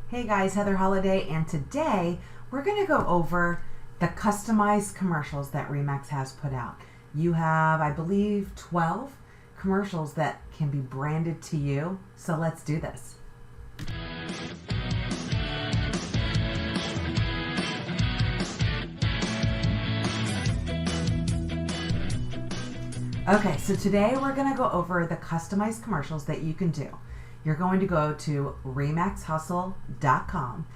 Hey guys, Heather Holiday, and today we're going to go over the customized commercials that Remax has put out. You have, I believe, 12 commercials that can be branded to you, so let's do this. Okay, so today we're going to go over the customized commercials that you can do. You're going to go to remaxhustle.com.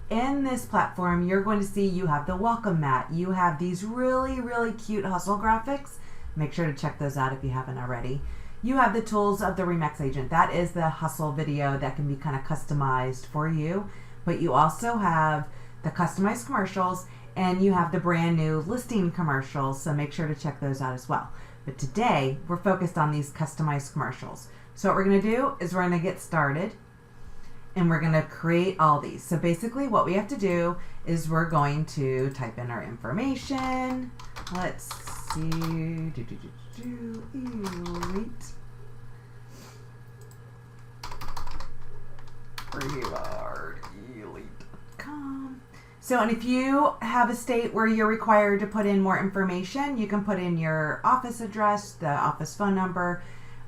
In this platform, you're going to see you have the welcome mat. You have these really cute hustle graphics. Make sure to check those out if you haven't already. You have the tools of the Remax agent. That is the hustle video that can be kind of customized for you. But you also have the customized commercials, and you have the brand new listing commercials, so make sure to check those out as well. But today, we're focused on these customized commercials. So what we're going to do is we're going to get started, and we're going to create all these. So basically what we have to do is we're going to type in our information. Let's see. Elite. Reward elite.com. So, and if you have a state where you're required to put in more information, you can put in your office address, the office phone number,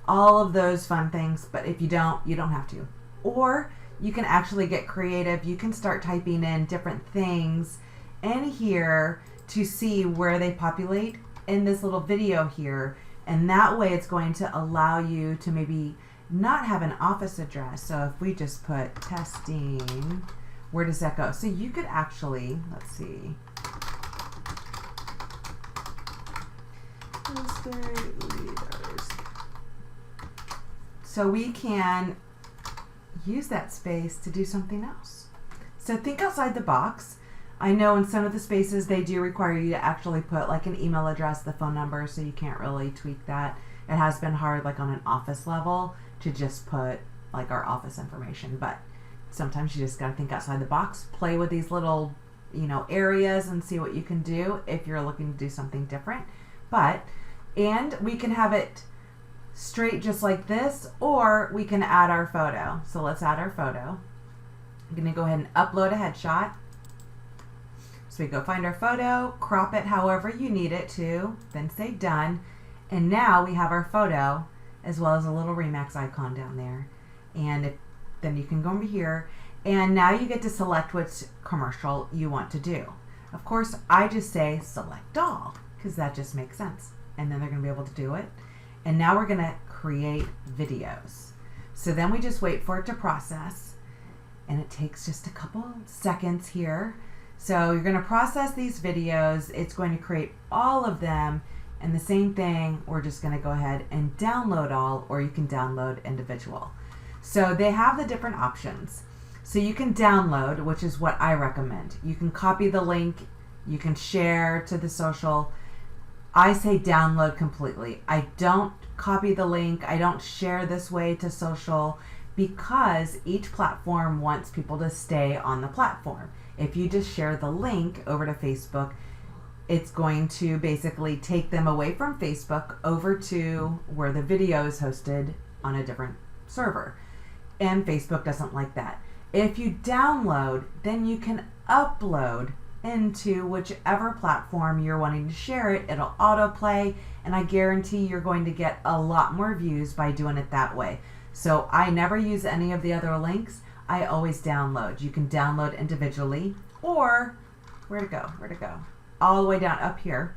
all of those fun things. But if you don't, you don't have to. Or you can actually get creative. You can start typing in different things in here to see where they populate in this little video here. And that way it's going to allow you to maybe not have an office address. So if we just put testing, where does that go? So you could actually, let's see. So we can use that space to do something else. So think outside the box. I know in some of the spaces they do require you to actually put like an email address, the phone number, so you can't really tweak that. It has been hard like on an office level to just put like our office information, but sometimes you just got to think outside the box, play with these little, areas and see what you can do if you're looking to do something different. And we can have it straight just like this, or we can add our photo. So let's add our photo. I'm going to go ahead and upload a headshot. So we go find our photo, crop it however you need it to, then say done. And now we have our photo as well as a little Remax icon down there. And then you can go over here, and now you get to select which commercial you want to do. Of course, I just say select all because that just makes sense. And then they're going to be able to do it. And now we're going to create videos. So then we just wait for it to process, and it takes just a couple seconds here. So you're going to process these videos. It's going to create all of them. And the same thing, we're just going to go ahead and download all, or you can download individual. So they have the different options. So you can download, which is what I recommend. You can copy the link. You can share to the social. I say download completely. I don't copy the link. I don't share this way to social because each platform wants people to stay on the platform. If you just share the link over to Facebook, it's going to basically take them away from Facebook over to where the video is hosted on a different server. And Facebook doesn't like that. If you download, then you can upload into whichever platform you're wanting to share it. It'll autoplay, and I guarantee you're going to get a lot more views by doing it that way. So I never use any of the other links. I always download. You can download individually, or where to go? All the way down up here.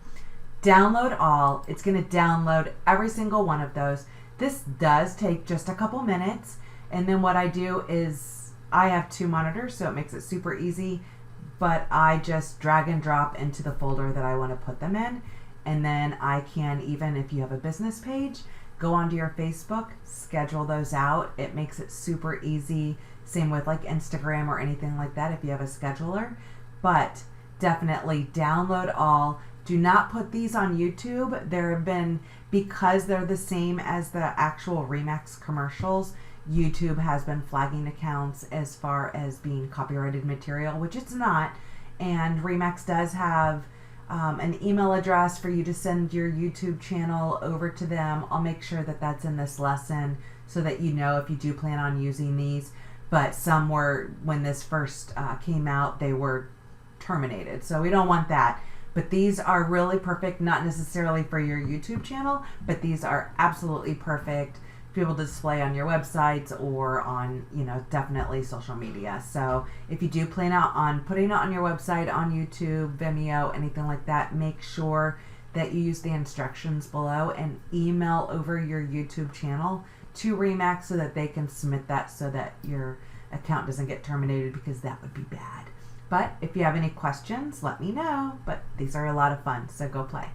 Download all. It's going to download every single one of those. This does take just a couple minutes, and then what I do is I have 2 monitors, so it makes it super easy. But I just drag and drop into the folder that I want to put them in. And then I can, even if you have a business page, go onto your Facebook, schedule those out. It makes it super easy. Same with like Instagram or anything like that if you have a scheduler. But definitely download all. Do not put these on YouTube. There have been, because they're the same as the actual Remax commercials, YouTube has been flagging accounts as far as being copyrighted material, which it's not. And Remax does have an email address for you to send your YouTube channel over to them. I'll make sure that that's in this lesson so that you know if you do plan on using these. but some were, when this first came out, they were terminated. So we don't want that. But these are really perfect, not necessarily for your YouTube channel, but these are absolutely perfect to be able to display on your websites or on, definitely social media. So if you do plan out on putting it on your website, on YouTube, Vimeo, anything like that, make sure that you use the instructions below and email over your YouTube channel to RE/MAX so that they can submit that so that your account doesn't get terminated, because that would be bad. But if you have any questions, let me know. But these are a lot of fun, so go play.